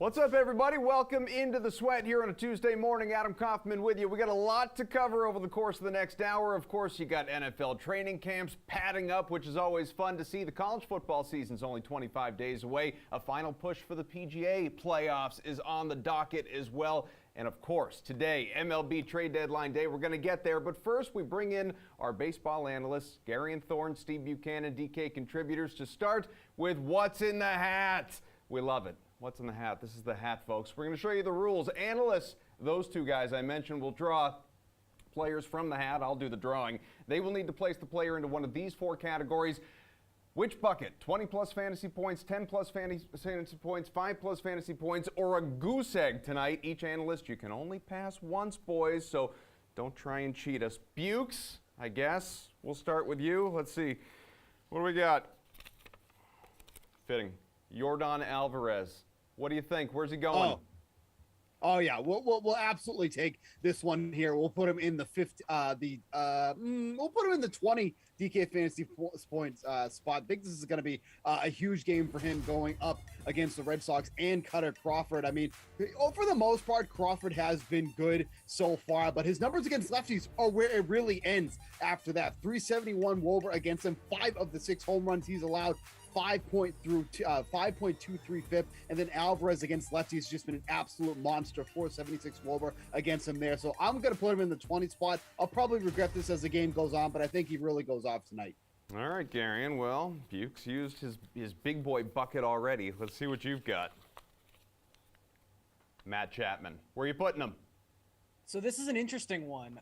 What's up, everybody? Welcome into the Sweat here on a Tuesday morning. Adam Kaufman with you. We got a lot to cover over the course of the next hour. Of course, you got NFL training camps padding up, which is always fun to see. The college football season's only 25 days away. A final push for the PGA playoffs is on the docket as well. And of course, today, MLB Trade Deadline Day. We're going to get there. But first, we bring in our baseball analysts, Gary and Thorne, Steve Buchanan, DK contributors, to start with What's in the Hat. We love it. What's in the hat? This is the hat, folks. We're going to show you the rules. Analysts, those two guys I mentioned, will draw players from the hat. I'll do the drawing. They will need to place the player into one of these four categories. Which bucket? 20-plus fantasy points, 10-plus fantasy points, 5-plus fantasy points, or a goose egg tonight. Each analyst, you can only pass once, boys, so don't try and cheat us. Bukes, I guess. We'll start with you. Let's see. What do we got? Fitting. Yordan Alvarez. What do you think? Where's he going? Oh yeah, we'll absolutely take this one here. We'll put him in the we'll put him in the 20 DK fantasy points spot. I think this is going to be a huge game for him going up against the Red Sox and Cutter Crawford. I mean, for the most part, Crawford has been good so far, but his numbers against lefties are where it really ends after that. 371 WOBA against him, 5 of the 6 home runs he's allowed. 5.23 FIP, and then Alvarez against lefties has just been an absolute monster. 476 WOBA against him there. So I'm going to put him in the 20 spot. I'll probably regret this as the game goes on, but I think he really goes off tonight. All right, Garion. Well, Bukes used his big boy bucket already. Let's see what you've got. Matt Chapman. Where are you putting him? So this is an interesting one.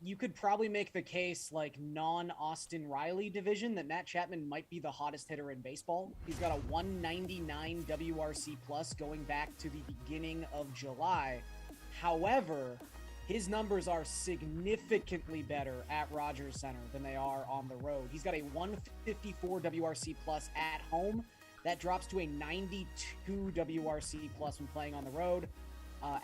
You could probably make the case, like non-Austin Riley division, that Matt Chapman might be the hottest hitter in baseball. He's got a 199 WRC plus going back to the beginning of July. However, his numbers are significantly better at Rogers Center than they are on the road. He's got a 154 WRC plus at home. That drops to a 92 WRC plus when playing on the road.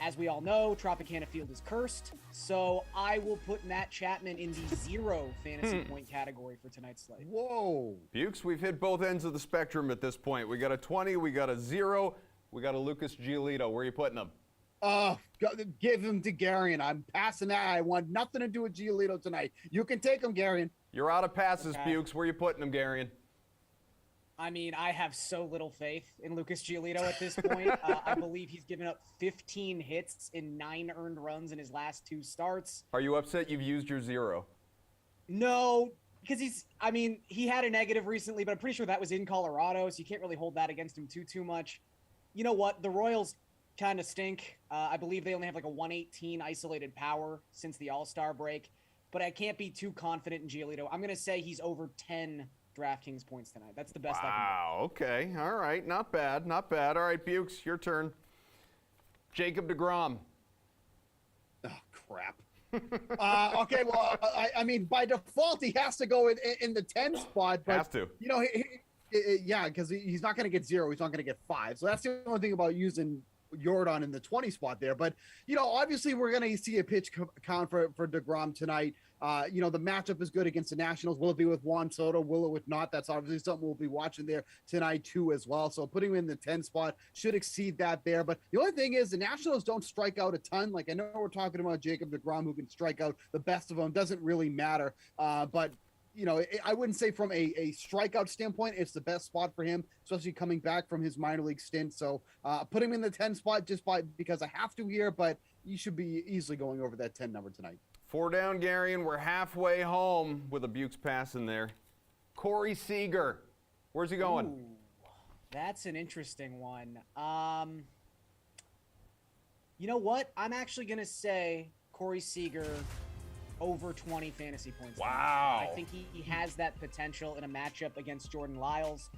As we all know, Tropicana Field is cursed, so I will put Matt Chapman in the 0 fantasy point category for tonight's slate. Whoa. Bukes, we've hit both ends of the spectrum at this point. We got a 20, we got a 0, we got a Lucas Giolito. Where are you putting him? Give him to Garion. I'm passing that. I want nothing to do with Giolito tonight. You can take him, Garion. You're out of passes, okay. Bukes. Where are you putting him, Garion? I mean, I have so little faith in Lucas Giolito at this point. I believe he's given up 15 hits in 9 earned runs in his last 2 starts. Are you upset you've used your 0? No, because he had a negative recently, but I'm pretty sure that was in Colorado, so you can't really hold that against him too much. You know what? The Royals kind of stink. I believe they only have like a 118 isolated power since the All-Star break, but I can't be too confident in Giolito. I'm going to say he's over 10 DraftKings points tonight. That's the best I can do. Wow, okay. All right. Not bad. Not bad. All right, Bukes, your turn. Jacob Degrom. Oh, crap. Okay, well, I mean, by default, he has to go in the 10 spot. But, has to. You know, yeah, because he's not going to get 0. He's not going to get 5. So that's the only thing about using Yordan in the 20 spot there. But, you know, obviously we're going to see a pitch count for Degrom tonight. You know, the matchup is good against the Nationals. Will it be with Juan Soto? Will it not? That's obviously something we'll be watching there tonight too as well. So putting him in the 10 spot should exceed that there. But the only thing is the Nationals don't strike out a ton. Like I know we're talking about Jacob Degrom who can strike out the best of them. Doesn't really matter. But you know, I wouldn't say from a strikeout standpoint, it's the best spot for him, especially coming back from his minor league stint. So put him in the 10 spot just because I have to here, but you should be easily going over that 10 number tonight. 4 down, Gary, and we're halfway home with a Bukes pass in there. Corey Seeger. Where's he going? Ooh, that's an interesting one. You know what? I'm actually going to say Corey Seager over 20 fantasy points. Wow. I think he has that potential in a matchup against Jordan Lyles.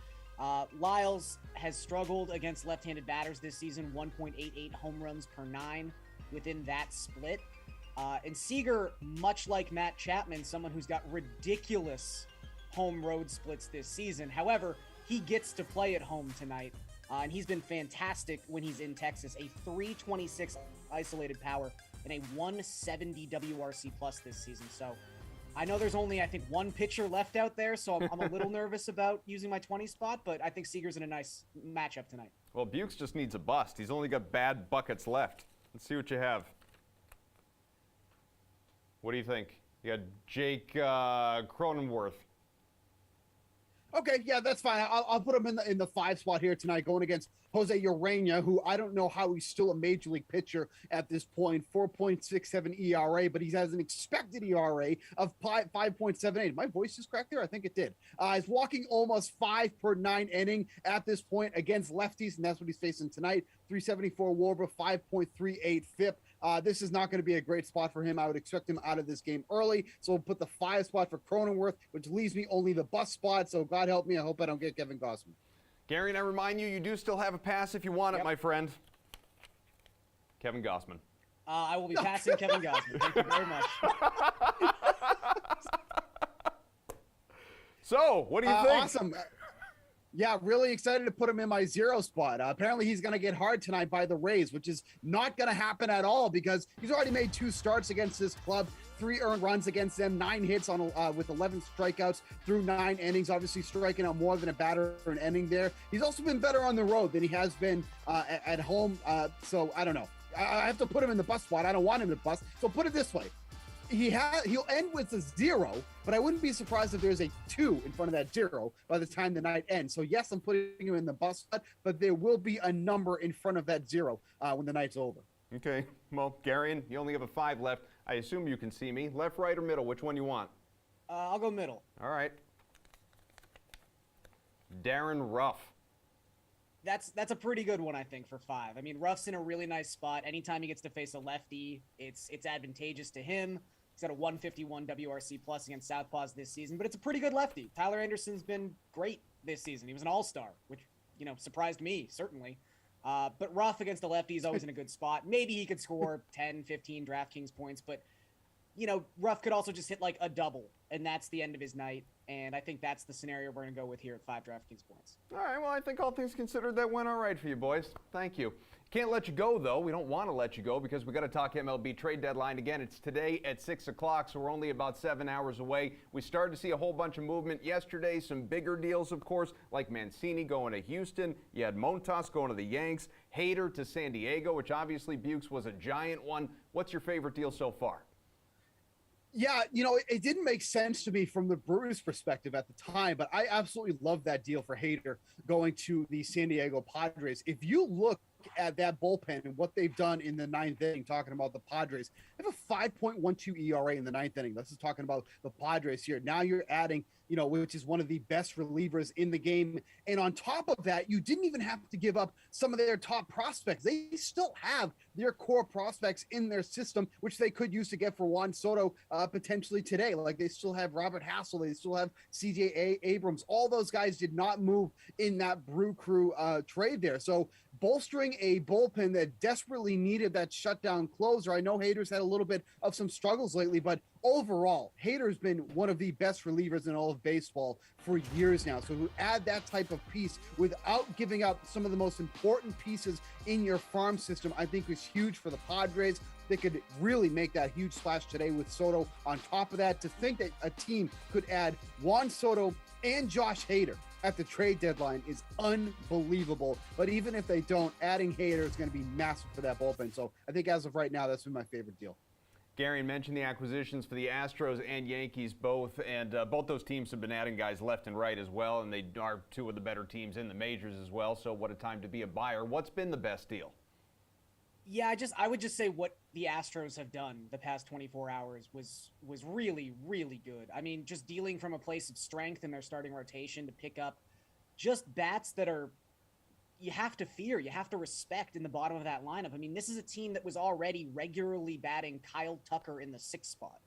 Lyles has struggled against left-handed batters this season, 1.88 home runs per 9 within that split. And Seeger, much like Matt Chapman, someone who's got ridiculous home road splits this season. However, he gets to play at home tonight, and he's been fantastic when he's in Texas. A 326 isolated power and a 170 WRC plus this season. So I know there's only, I think, one pitcher left out there, so I'm a little nervous about using my 20 spot, but I think Seeger's in a nice matchup tonight. Well, Bukes just needs a bust. He's only got bad buckets left. Let's see what you have. What do you think? You got Jake Cronenworth. Okay, yeah, that's fine. I'll put him in the 5 spot here tonight, going against Jose Uranya, who I don't know how he's still a major league pitcher at this point. 4.67 ERA, but he has an expected ERA of 5.78. My voice just cracked there? I think it did. He's walking almost 5 per 9 inning at this point against lefties, and that's what he's facing tonight. 374 WARBA, 5.38 FIP. This is not going to be a great spot for him. I would expect him out of this game early. So we'll put the 5 spot for Cronenworth, which leaves me only the bust spot. So God help me. I hope I don't get Kevin Gausman. Gary, and I remind you, you do still have a pass if you want it, my friend. Kevin Gausman. I will be passing Kevin Gausman. Thank you very much. So, what do you think? Awesome. Yeah, really excited to put him in my 0 spot. Apparently, he's going to get hard tonight by the Rays, which is not going to happen at all because he's already made 2 starts against this club, 3 earned runs against them, 9 hits on with 11 strikeouts through 9 innings, obviously striking out more than a batter an inning there. He's also been better on the road than he has been at home. So I don't know. I have to put him in the bust spot. I don't want him to bust. So put it this way. He'll end with a 0, but I wouldn't be surprised if there's a 2 in front of that 0 by the time the night ends. So yes, I'm putting him in the bust spot, but there will be a number in front of that 0 when the night's over. Okay. Well, Garion, you only have a 5 left. I assume you can see me. Left, right, or middle? Which one you want? I'll go middle. All right. Darren Ruff. That's a pretty good one, I think, for 5. I mean, Ruff's in a really nice spot. Anytime he gets to face a lefty, it's advantageous to him. He's got a 151 WRC plus against Southpaws this season, but it's a pretty good lefty. Tyler Anderson's been great this season. He was an all-star, which, surprised me, certainly. But Ruff against the lefty is always in a good spot. Maybe he could score 10, 15 DraftKings points, but, Ruff could also just hit like a double, and that's the end of his night. And I think that's the scenario we're going to go with here at 5 DraftKings points. All right, well, I think all things considered, that went all right for you, boys. Thank you. Can't let you go, though. We don't want to let you go because we got to talk MLB Trade Deadline again. It's today at 6 o'clock, so we're only about 7 hours away. We started to see a whole bunch of movement yesterday, some bigger deals, of course, like Mancini going to Houston. You had Montas going to the Yanks, Hader to San Diego, which obviously Bukes was a giant one. What's your favorite deal so far? Yeah, it didn't make sense to me from the Brewers' perspective at the time, but I absolutely love that deal for Hader going to the San Diego Padres. If you look at that bullpen and what they've done in the 9th inning, talking about the Padres, they have a 5.12 ERA in the 9th inning. This is talking about the Padres here. Now you're adding, which is one of the best relievers in the game. And on top of that, you didn't even have to give up some of their top prospects. They still have their core prospects in their system, which they could use to get for Juan Soto potentially today. Like they still have Robert Hassel, they still have CJ Abrams. All those guys did not move in that Brew Crew trade there. So bolstering a bullpen that desperately needed that shutdown closer. I know Hader's had a little bit of some struggles lately, but overall, Hader's been one of the best relievers in all of baseball for years now. So to add that type of piece without giving up some of the most important pieces in your farm system, I think is huge for the Padres. They could really make that huge splash today with Soto. On top of that, to think that a team could add Juan Soto and Josh Hader at the trade deadline is unbelievable. But even if they don't, adding Hader is going to be massive for that bullpen. So I think as of right now, that's been my favorite deal. Gary mentioned the acquisitions for the Astros and Yankees both, and both those teams have been adding guys left and right as well, and they are 2 of the better teams in the majors as well, so what a time to be a buyer. What's been the best deal? Yeah, I would just say what the Astros have done the past 24 hours was really, really good. I mean, just dealing from a place of strength in their starting rotation to pick up just bats that are you have to fear, you have to respect in the bottom of that lineup. I mean, this is a team that was already regularly batting Kyle Tucker in the 6th spot.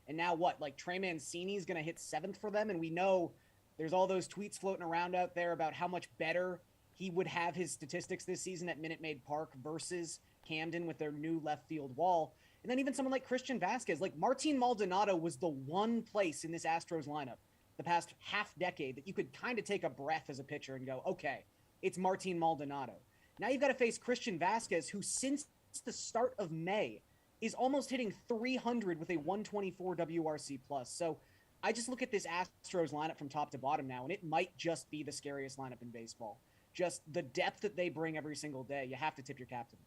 And now what? Like Trey Mancini is going to hit 7th for them, and we know there's all those tweets floating around out there about how much better he would have his statistics this season at Minute Maid Park versus Camden with their new left field wall. And then even someone like Christian Vasquez, like Martin Maldonado was the one place in this Astros lineup the past half decade that you could kind of take a breath as a pitcher and go, okay, it's Martin Maldonado. Now you've got to face Christian Vasquez, who since the start of May is almost hitting 300 with a 124 WRC plus. So I just look at this Astros lineup from top to bottom now, and it might just be the scariest lineup in baseball. Just the depth that they bring every single day. You have to tip your cap to them.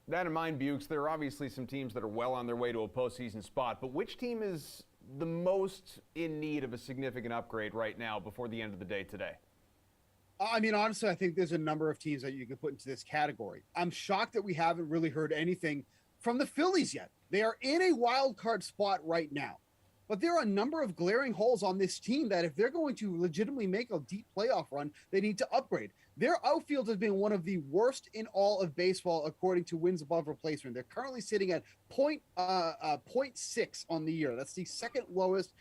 That in mind, Bukes, there are obviously some teams that are well on their way to a postseason spot, but which team is the most in need of a significant upgrade right now before the end of the day today? I mean, honestly, I think there's a number of teams that you can put into this category. I'm shocked that we haven't really heard anything from the Phillies yet. They are in a wild card spot right now, but there are a number of glaring holes on this team that if they're going to legitimately make a deep playoff run, they need to upgrade. Their outfield has been one of the worst in all of baseball, according to wins above replacement. They're currently sitting at 0.6 on the year. That's the second lowest,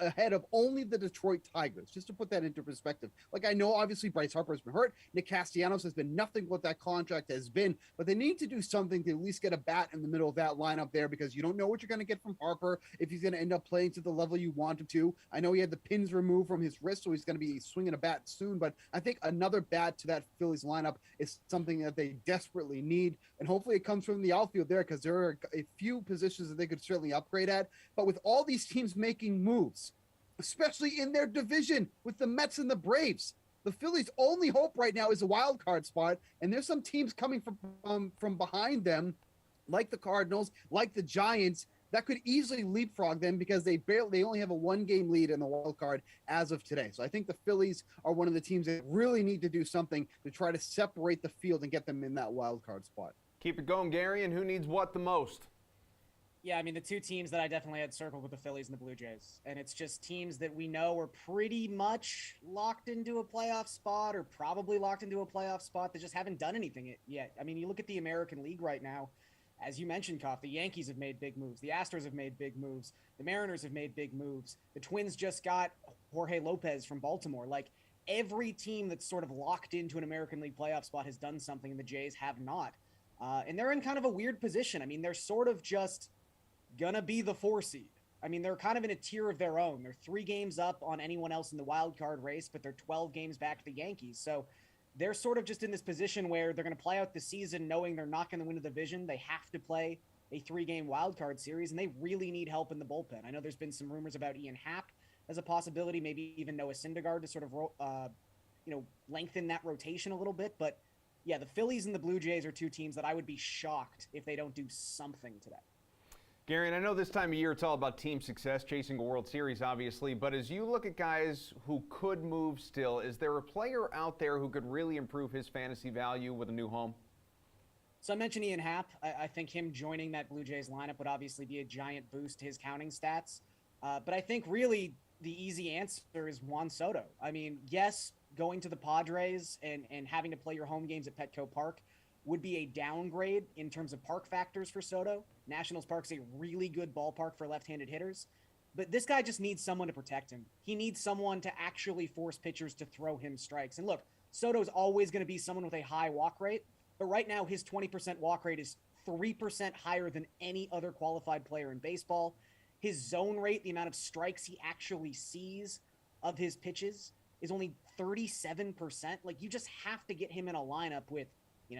ahead of only the Detroit Tigers, just to put that into perspective. Like, I know obviously Bryce Harper's been hurt. Nick Castellanos has been nothing what that contract has been, but they need to do something to at least get a bat in the middle of that lineup there, because you don't know what you're going to get from Harper if he's going to end up playing to the level you want him to. I know he had the pins removed from his wrist, so he's going to be swinging a bat soon, but I think another bat to that Phillies lineup is something that they desperately need, and hopefully it comes from the outfield there, because there are a few positions that they could certainly upgrade at. But with all these teams making moves, especially in their division with the Mets and the Braves, the Phillies' only hope right now is a wild card spot, and there's some teams coming from behind them, like the Cardinals, like the Giants, that could easily leapfrog them, because they only have a 1-game lead in the wild card as of today. So I think the Phillies are one of the teams that really need to do something to try to separate the field and get them in that wild card spot. Keep it going, Gary, and who needs what the most? Yeah, I mean, the two teams that I definitely had circled with the Phillies and the Blue Jays. And it's just teams that we know are pretty much locked into a playoff spot, or probably locked into a playoff spot, that just haven't done anything yet. I mean, you look at the American League right now, as you mentioned, Koff, the Yankees have made big moves. The Astros have made big moves. The Mariners have made big moves. The Twins just got Jorge Lopez from Baltimore. Like, every team that's sort of locked into an American League playoff spot has done something, and the Jays have not. And they're in kind of a weird position. I mean, they're sort of just gonna be the 4 seed. I mean, they're kind of in a tier of their own. They're 3 games up on anyone else in the wild card race, but they're 12 games back to the Yankees. So they're sort of just in this position where they're going to play out the season knowing they're not going to win the division. They have to play a 3-game wild card series, and they really need help in the bullpen. I know there's been some rumors about Ian Happ as a possibility, maybe even Noah Syndergaard to sort of, lengthen that rotation a little bit. But yeah, the Phillies and the Blue Jays are 2 teams that I would be shocked if they don't do something today. Gary, and I know this time of year it's all about team success, chasing a World Series, obviously, but as you look at guys who could move still, is there a player out there who could really improve his fantasy value with a new home? So I mentioned Ian Happ. I think him joining that Blue Jays lineup would obviously be a giant boost to his counting stats. But I think really the easy answer is Juan Soto. I mean, yes, going to the Padres and having to play your home games at Petco Park would be a downgrade in terms of park factors for Soto. Nationals Park's a really good ballpark for left-handed hitters, but this guy just needs someone to protect him. He needs someone to actually force pitchers to throw him strikes. And look, Soto's always going to be someone with a high walk rate, but right now his 20% walk rate is 3% higher than any other qualified player in baseball. His zone rate, the amount of strikes he actually sees of his pitches, is only 37%. Like, you just have to get him in a lineup with,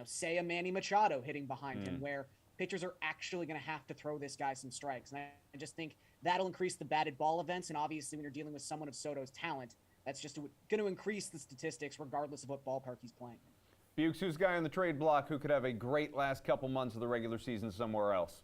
say a Manny Machado hitting behind him, where pitchers are actually going to have to throw this guy some strikes. And I just think that'll increase the batted ball events. And obviously, when you're dealing with someone of Soto's talent, that's just going to increase the statistics regardless of what ballpark he's playing. Bukes, who's guy on the trade block who could have a great last couple months of the regular season somewhere else?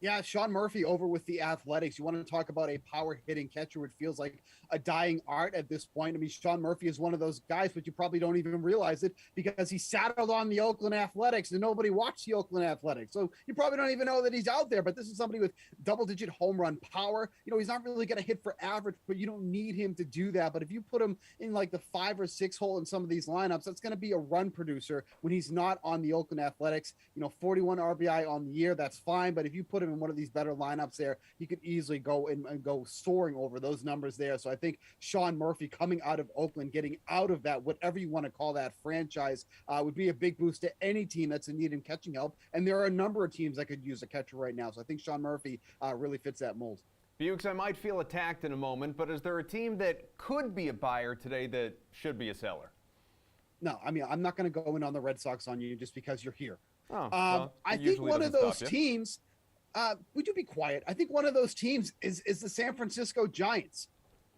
Yeah, Sean Murphy over with the Athletics. You want to talk about a power-hitting catcher, it feels like a dying art at this point. I mean, Sean Murphy is one of those guys, but you probably don't even realize it because he saddled on the Oakland Athletics and nobody watched the Oakland Athletics. So you probably don't even know that he's out there, but this is somebody with double-digit home run power. He's not really going to hit for average, but you don't need him to do that. But if you put him in like the 5 or 6 hole in some of these lineups, that's going to be a run producer when he's not on the Oakland Athletics. 41 RBI on the year, that's fine. But if you put him in one of these better lineups there, he could easily go and go soaring over those numbers there. So I think Sean Murphy coming out of Oakland, getting out of that, whatever you want to call that franchise, would be a big boost to any team that's in need of catching help. And there are a number of teams that could use a catcher right now. So I think Sean Murphy really fits that mold. Bukes, I might feel attacked in a moment, but is there a team that could be a buyer today that should be a seller? No, I mean, I'm not going to go in on the Red Sox on you just because you're here. I think one of those teams Would you be quiet? I think one of those teams is the San Francisco Giants.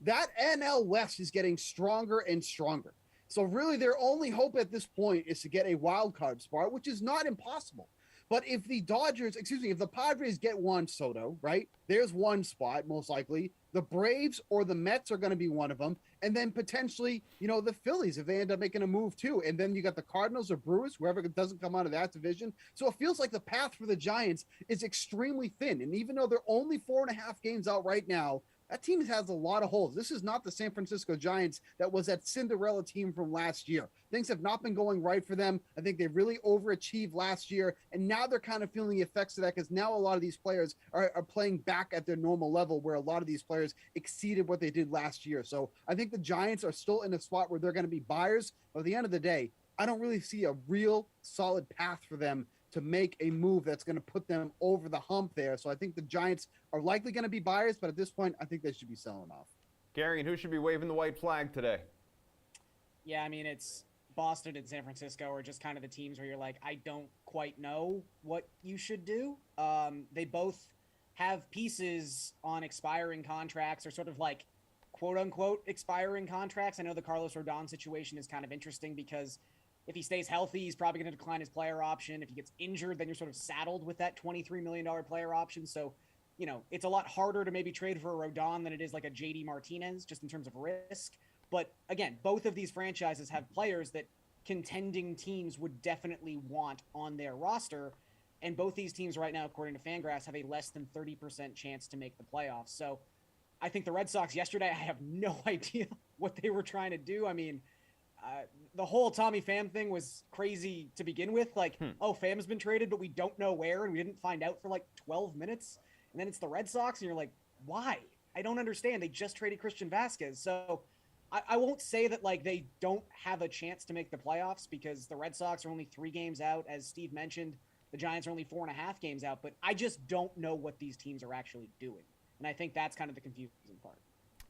That NL West is getting stronger and stronger. So really their only hope at this point is to get a wild card spot, which is not impossible. But if the if the Padres get Juan Soto, right, there's one spot, most likely. The Braves or the Mets are going to be one of them. And then potentially, the Phillies, if they end up making a move too. And then you got the Cardinals or Brewers, whoever doesn't come out of that division. So it feels like the path for the Giants is extremely thin. And even though they're only 4.5 games out right now, that team has a lot of holes. This is not the San Francisco Giants that was that Cinderella team from last year. Things have not been going right for them. I think they really overachieved last year, and now they're kind of feeling the effects of that because now a lot of these players are playing back at their normal level where a lot of these players exceeded what they did last year. So I think the Giants are still in a spot where they're going to be buyers. But at the end of the day, I don't really see a real solid path for them to make a move that's going to put them over the hump there. So I think the Giants are likely going to be buyers, but at this point, I think they should be selling off. Gary, and who should be waving the white flag today? Yeah, I mean, it's Boston and San Francisco are just kind of the teams where you're like, I don't quite know what you should do. They both have pieces on expiring contracts or sort of like quote unquote expiring contracts. I know the Carlos Rodon situation is kind of interesting because if he stays healthy, he's probably going to decline his player option. If he gets injured, then you're sort of saddled with that $23 million player option. So, it's a lot harder to maybe trade for a Rodon than it is like a JD Martinez, just in terms of risk. But again, both of these franchises have players that contending teams would definitely want on their roster. And both these teams right now, according to Fangraphs, have a less than 30% chance to make the playoffs. So I think the Red Sox yesterday, I have no idea what they were trying to do. I mean, the whole Tommy Pham thing was crazy to begin with. Like, oh, Pham's been traded, but we don't know where, and we didn't find out for like 12 minutes. And then it's the Red Sox, and you're like, why? I don't understand. They just traded Christian Vasquez. So I won't say that like they don't have a chance to make the playoffs because the Red Sox are only 3 games out. As Steve mentioned, the Giants are only 4.5 games out. But I just don't know what these teams are actually doing. And I think that's kind of the confusing part.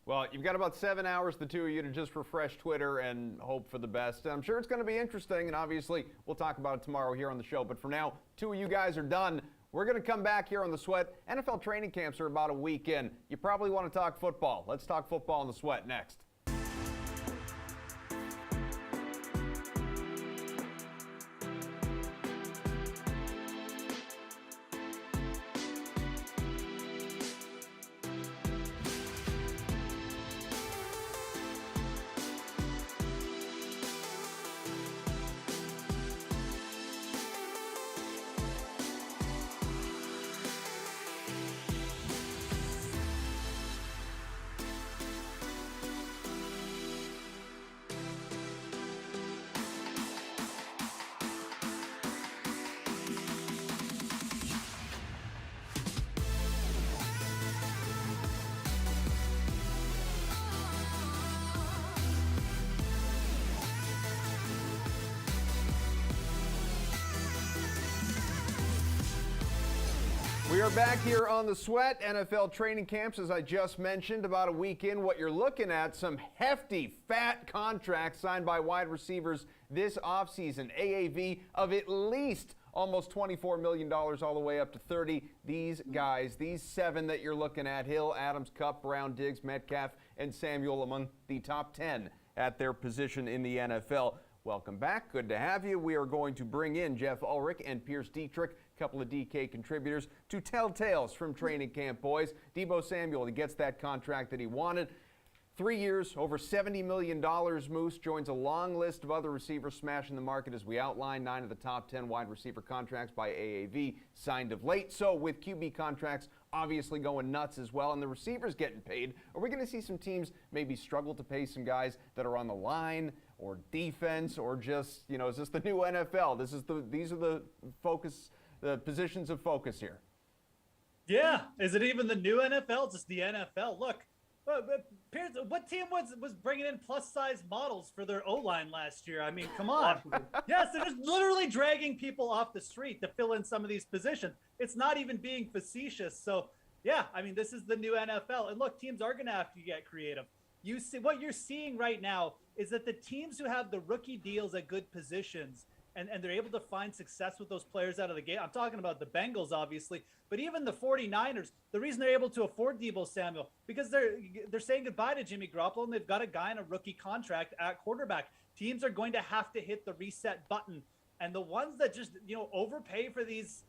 Well, you've got about 7 hours, the two of you, to just refresh Twitter and hope for the best. I'm sure it's going to be interesting, and obviously we'll talk about it tomorrow here on the show. But for now, 2 of you guys are done. We're going to come back here on The Sweat. NFL training camps are about a week in. You probably want to talk football. Let's talk football on The Sweat next. We are back here on The Sweat. NFL training camps, as I just mentioned, about a week in. What you're looking at, some hefty, fat contracts signed by wide receivers this offseason. AAV of at least almost $24 million all the way up to 30. These guys, these 7 that you're looking at, Hill, Adams, Kupp, Brown, Diggs, Metcalf, and Samuel among the top 10 at their position in the NFL. Welcome back. Good to have you. We are going to bring in Jeff Ulrich and Pierce Dietrich, a couple of DK contributors, to tell tales from training camp, boys. Deebo Samuel, he gets that contract that he wanted. 3 years, over $70 million. Moose joins a long list of other receivers smashing the market as we outline 9 of the top 10 wide receiver contracts by AAV signed of late. So with QB contracts obviously going nuts as well and the receivers getting paid, are we going to see some teams maybe struggle to pay some guys that are on the line or defense or just, is this the new NFL? These are the focus, the positions of focus here. Yeah. Is it even the new NFL? Just the NFL. Look, Pierce, what team was bringing in plus-size models for their O-line last year? I mean, come on. Yes, they're just literally dragging people off the street to fill in some of these positions. It's not even being facetious. So, yeah, I mean, this is the new NFL. And look, teams are going to have to get creative. What you're seeing right now is that the teams who have the rookie deals at good positions and they're able to find success with those players out of the gate. I'm talking about the Bengals, obviously, but even the 49ers, the reason they're able to afford Deebo Samuel, because they're saying goodbye to Jimmy Garoppolo, and they've got a guy in a rookie contract at quarterback. Teams are going to have to hit the reset button, and the ones that just overpay for these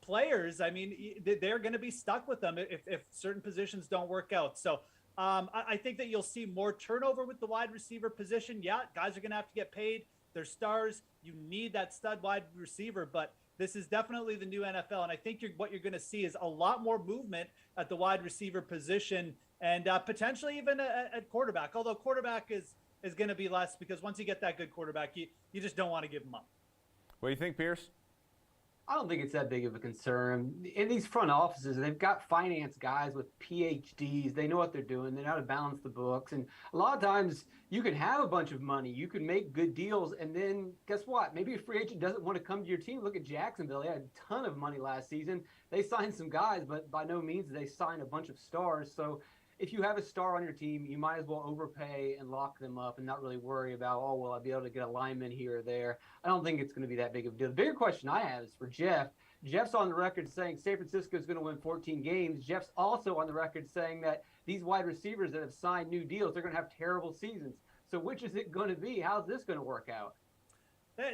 players, I mean, they're going to be stuck with them if certain positions don't work out. So I think that you'll see more turnover with the wide receiver position. Yeah, guys are going to have to get paid. They're stars. You need that stud wide receiver, but this is definitely the new NFL. And I think what you're going to see is a lot more movement at the wide receiver position and potentially even at quarterback, although quarterback is going to be less because once you get that good quarterback, you just don't want to give him up. What do you think, Pierce? I don't think it's that big of a concern. In these front offices, they've got finance guys with PhDs. They know what they're doing. They know how to balance the books. And a lot of times you can have a bunch of money. You can make good deals. And then guess what? Maybe a free agent doesn't want to come to your team. Look at Jacksonville. They had a ton of money last season. They signed some guys, but by no means did they sign a bunch of stars. So if you have a star on your team, you might as well overpay and lock them up and not really worry about, oh, will I be able to get a lineman here or there? I don't think it's going to be that big of a deal. The bigger question I have is for Jeff. Jeff's on the record saying San Francisco is going to win 14 games. Jeff's also on the record saying that these wide receivers that have signed new deals, they're going to have terrible seasons. So which is it going to be? How's this going to work out?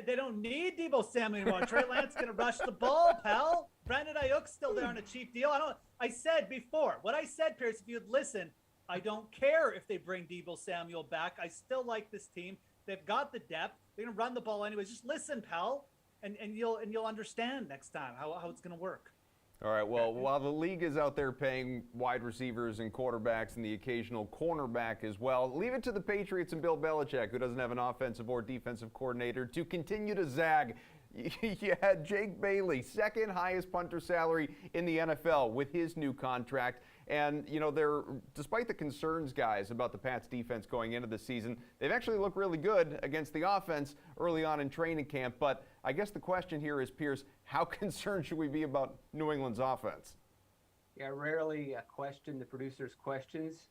They don't need Deebo Samuel anymore. Trey Lance going to rush the ball, pal. Brandon Ayuk's still there on a cheap deal. I said before, what I said, Pierce, if you'd listen, I don't care if they bring Deebo Samuel back. I still like this team. They've got the depth. They're going to run the ball anyways. Just listen, pal, and you'll understand next time how it's going to work. All right, well, while the league is out there paying wide receivers and quarterbacks and the occasional cornerback as well, leave it to the Patriots and Bill Belichick, who doesn't have an offensive or defensive coordinator, to continue to zag. You had Jake Bailey, second highest punter salary in the NFL with his new contract. And, despite the concerns, guys, about the Pats defense going into the season, they've actually looked really good against the offense early on in training camp. But I guess the question here is, Pierce, how concerned should we be about New England's offense? Yeah, rarely question the producer's questions.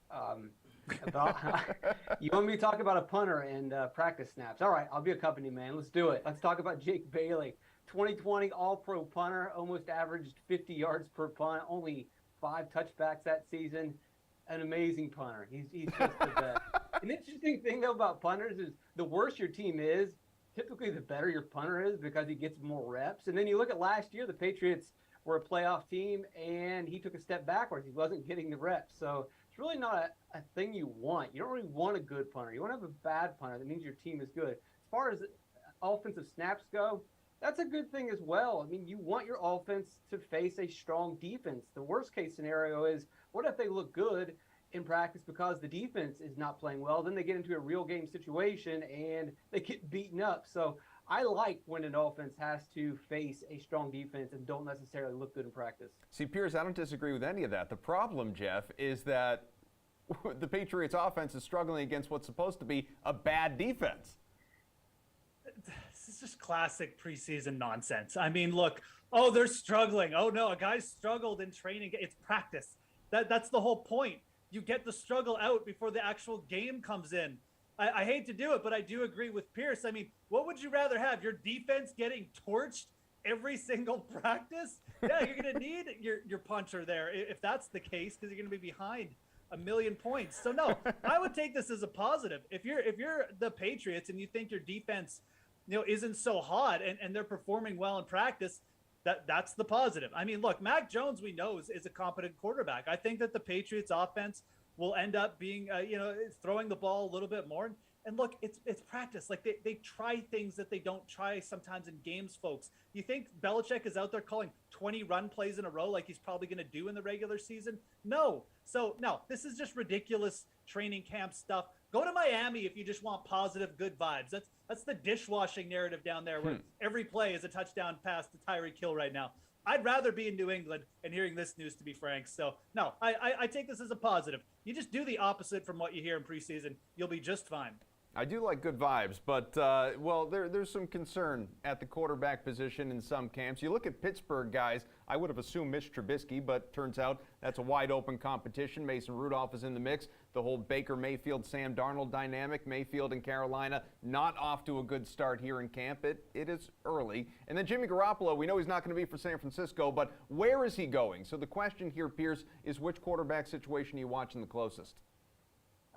You want me to talk about a punter and practice snaps? All right, I'll be a company man. Let's do it. Let's talk about Jake Bailey. 2020 All-Pro punter, almost averaged 50 yards per punt, only 5 touchbacks that season. An amazing punter. He's just the best. An interesting thing, though, about punters is the worse your team is, typically the better your punter is because he gets more reps. And then you look at last year, the Patriots were a playoff team, and he took a step backwards. He wasn't getting the reps. So it's really not a thing you want. You don't really want a good punter. You want to have a bad punter. That means your team is good. As far as offensive snaps go, that's a good thing as well. I mean, you want your offense to face a strong defense. The worst case scenario is, what if they look good in practice because the defense is not playing well? Then they get into a real game situation and they get beaten up. So I like when an offense has to face a strong defense and don't necessarily look good in practice. See, Pierce, I don't disagree with any of that. The problem, Jeff, is that the Patriots offense is struggling against what's supposed to be a bad defense. This is just classic preseason nonsense. I mean, look, they're struggling. Oh, no, a guy's struggled in training. It's practice. That's the whole point. You get the struggle out before the actual game comes in. I hate to do it, but I do agree with Pierce. I mean, what would you rather have? Your defense getting torched every single practice? Yeah, you're going to need your puncher there if that's the case, because you're going to be behind a million points. So, no, I would take this as a positive. If you're the Patriots and you think your defense isn't so hot and they're performing well in practice, that's the positive. I mean, look, Mac Jones, we know, is a competent quarterback. I think that the Patriots offense will end up being, throwing the ball a little bit more. And look, it's practice. Like they try things that they don't try sometimes in games, folks. You think Belichick is out there calling 20 run plays in a row like he's probably going to do in the regular season? No. So, no, this is just ridiculous training camp stuff. Go to Miami if you just want positive, good vibes. That's the dishwashing narrative down there where every play is a touchdown pass to Tyreek Hill right now. I'd rather be in New England and hearing this news, to be frank. So, no, I take this as a positive. You just do the opposite from what you hear in preseason. You'll be just fine. I do like good vibes, but, well, there's some concern at the quarterback position in some camps. You look at Pittsburgh guys, I would have assumed Mitch Trubisky, but turns out that's a wide open competition. Mason Rudolph is in the mix. The whole Baker Mayfield, Sam Darnold dynamic, Mayfield in Carolina, not off to a good start here in camp. It is early. And then Jimmy Garoppolo, we know he's not going to be for San Francisco, but where is he going? So the question here, Pierce, is which quarterback situation are you watching the closest?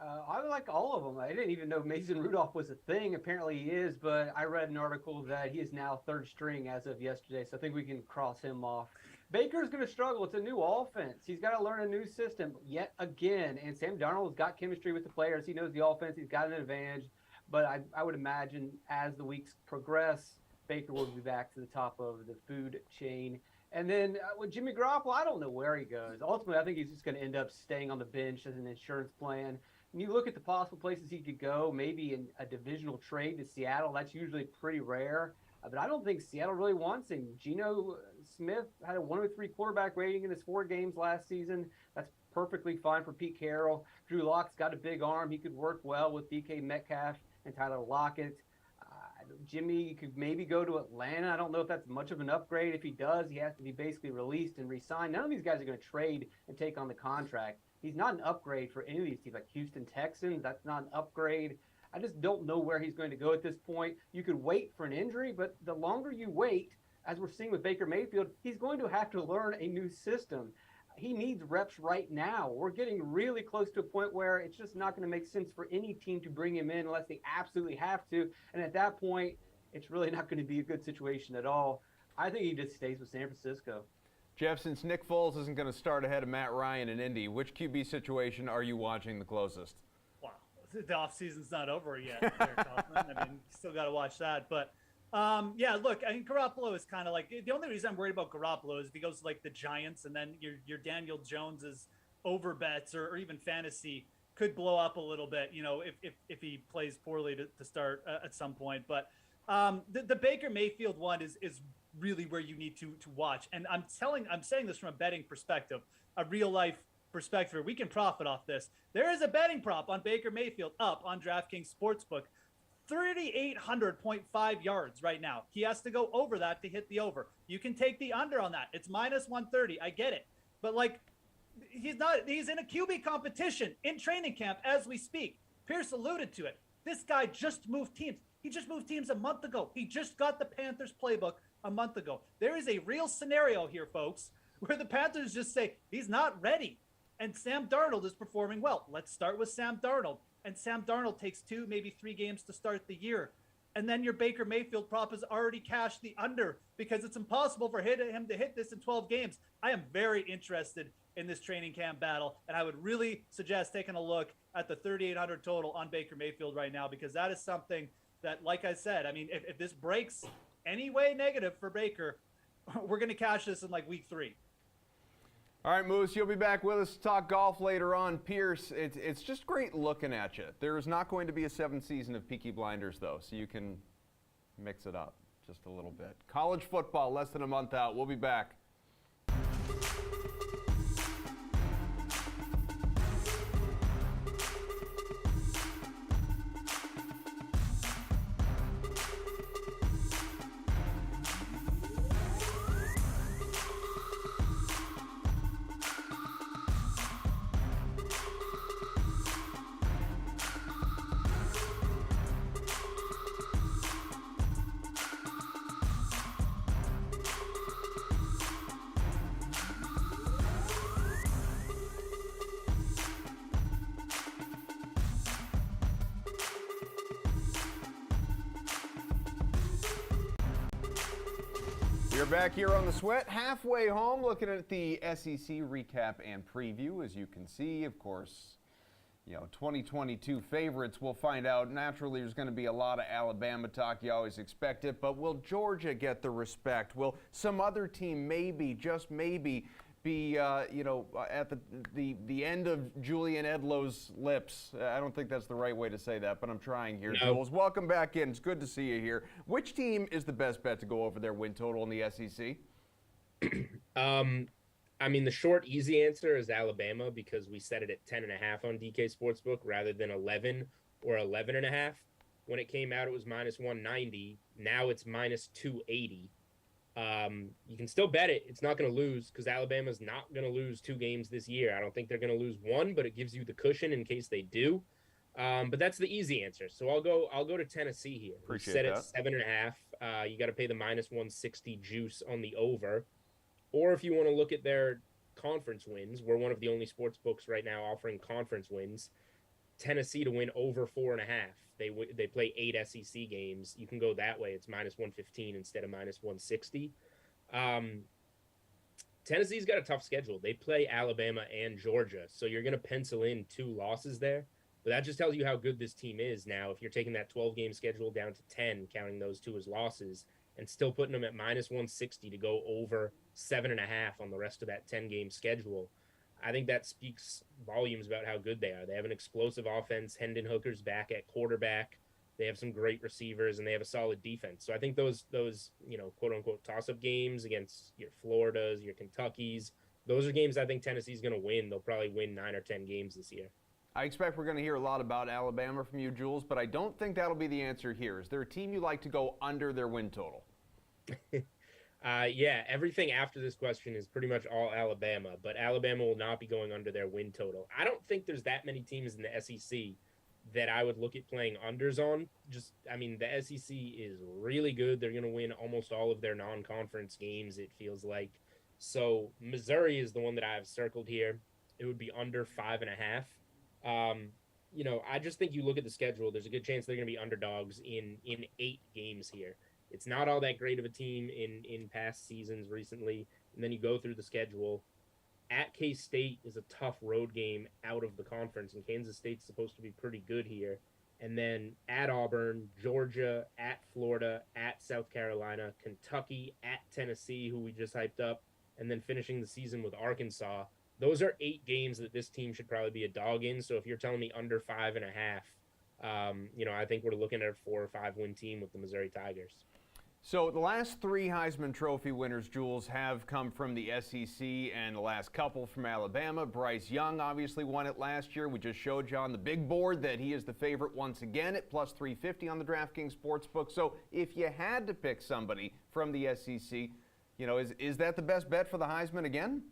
I like all of them. I didn't even know Mason Rudolph was a thing. Apparently he is, but I read an article that he is now third string as of yesterday, so I think we can cross him off. Baker's going to struggle. It's a new offense. He's got to learn a new system yet again, and Sam Darnold's got chemistry with the players. He knows the offense. He's got an advantage, but I would imagine as the weeks progress, Baker will be back to the top of the food chain. And then with Jimmy Garoppolo, I don't know where he goes. Ultimately, I think he's just going to end up staying on the bench as an insurance plan. When you look at the possible places he could go, maybe in a divisional trade to Seattle, that's usually pretty rare. But I don't think Seattle really wants him. Geno Smith had a 103 quarterback rating in his 4 games last season. That's perfectly fine for Pete Carroll. Drew Lock's got a big arm. He could work well with DK Metcalf and Tyler Lockett. Jimmy could maybe go to Atlanta. I don't know if that's much of an upgrade. If he does, he has to be basically released and re-signed. None of these guys are going to trade and take on the contract. He's not an upgrade for any of these teams, like Houston Texans. That's not an upgrade. I just don't know where he's going to go at this point. You could wait for an injury, but the longer you wait, as we're seeing with Baker Mayfield, he's going to have to learn a new system. He needs reps right now. We're getting really close to a point where it's just not going to make sense for any team to bring him in unless they absolutely have to. And at that point, it's really not going to be a good situation at all. I think he just stays with San Francisco. Jeff, since Nick Foles isn't going to start ahead of Matt Ryan in Indy, which QB situation are you watching the closest? Wow, the offseason's not over yet. There, Kaufman. I mean, still got to watch that. But, yeah, look, I mean, Garoppolo is kind of like – the only reason I'm worried about Garoppolo is if he goes to, like, the Giants and then your Daniel Jones's over bets or even fantasy could blow up a little bit, you know, if he plays poorly to start at some point. But the Baker Mayfield one is really where you need to watch. And I'm saying this from a betting perspective, a real life perspective. We can profit off this. There is a betting prop on Baker Mayfield up on DraftKings Sportsbook, 3,800.5 yards right now. He has to go over that to hit the over. You can take the under on that. It's minus 130. I get it. But like, he's in a QB competition in training camp as we speak. Pierce alluded to it. This guy just moved teams. He just moved teams a month ago. He just got the Panthers playbook a month ago. There is a real scenario here, folks, where the Panthers just say he's not ready and Sam Darnold is performing well. Let's start with Sam Darnold. And Sam Darnold takes 2, maybe 3 games to start the year. And then your Baker Mayfield prop has already cashed the under because it's impossible for him to hit this in 12 games. I am very interested in this training camp battle, and I would really suggest taking a look at the 3,800 total on Baker Mayfield right now, because that is something that, like I said, I mean, if this breaks any way negative for Baker, we're going to cash this in like week 3. All right, Moose, you'll be back with us to talk golf later on. Pierce, it's just great looking at you. There is not going to be a 7th season of Peaky Blinders, though, so you can mix it up just a little bit. College football, less than a month out. We'll be back. We're back here on the Sweat, halfway home, looking at the SEC recap and preview. As you can see, of course, 2022 favorites. We'll find out. Naturally, there's going to be a lot of Alabama talk. You always expect it. But will Georgia get the respect? Will some other team maybe, just maybe, be, at the end of Julian Edlow's lips? I don't think that's the right way to say that, but I'm trying here. No. Jules, welcome back in. It's good to see you here. Which team is the best bet to go over their win total in the SEC? I mean, the short, easy answer is Alabama, because we set it at 10.5 on DK Sportsbook rather than 11 or 11.5. When it came out, it was minus 190. Now it's minus 280. You can still bet it. It's not going to lose because Alabama's not going to lose 2 games this year. I don't think they're going to lose 1, but it gives you the cushion in case they do. But that's the easy answer. So I'll go to Tennessee here. Appreciate set that. At 7.5. You got to pay the minus 160 juice on the over. Or if you want to look at their conference wins, we're one of the only sports books right now offering conference wins. Tennessee to win over 4.5. They play 8 SEC games. You can go that way. It's minus 115 instead of minus 160. Tennessee's got a tough schedule. They play Alabama and Georgia, so you're going to pencil in 2 losses there. But that just tells you how good this team is now. If you're taking that 12-game schedule down to 10, counting those 2 as losses, and still putting them at minus 160 to go over 7.5 on the rest of that 10-game schedule, I think that speaks volumes about how good they are. They have an explosive offense. Hendon Hooker's back at quarterback. They have some great receivers, and they have a solid defense. So I think those quote-unquote toss-up games against your Floridas, your Kentuckys, those are games I think Tennessee's going to win. They'll probably win 9 or 10 games this year. I expect we're going to hear a lot about Alabama from you, Jules, but I don't think that'll be the answer here. Is there a team you like to go under their win total? Yeah, everything after this question is pretty much all Alabama, but Alabama will not be going under their win total. I don't think there's that many teams in the SEC that I would look at playing unders on. The SEC is really good. They're going to win almost all of their non-conference games, it feels like. So Missouri is the one that I have circled here. It would be under 5.5. I just think you look at the schedule, there's a good chance they're going to be underdogs in 8 games here. It's not all that great of a team in past seasons recently. And then you go through the schedule. At K-State is a tough road game out of the conference, and Kansas State's supposed to be pretty good here. And then at Auburn, Georgia, at Florida, at South Carolina, Kentucky, at Tennessee, who we just hyped up, and then finishing the season with Arkansas. Those are 8 games that this team should probably be a dog in. So if you're telling me under 5.5, I think we're looking at a 4 or 5 win team with the Missouri Tigers. So the last 3 Heisman Trophy winners, Jules, have come from the SEC, and the last couple from Alabama. Bryce Young obviously won it last year. We just showed you on the big board that he is the favorite once again at plus 350 on the DraftKings Sportsbook. So if you had to pick somebody from the SEC, is that the best bet for the Heisman again?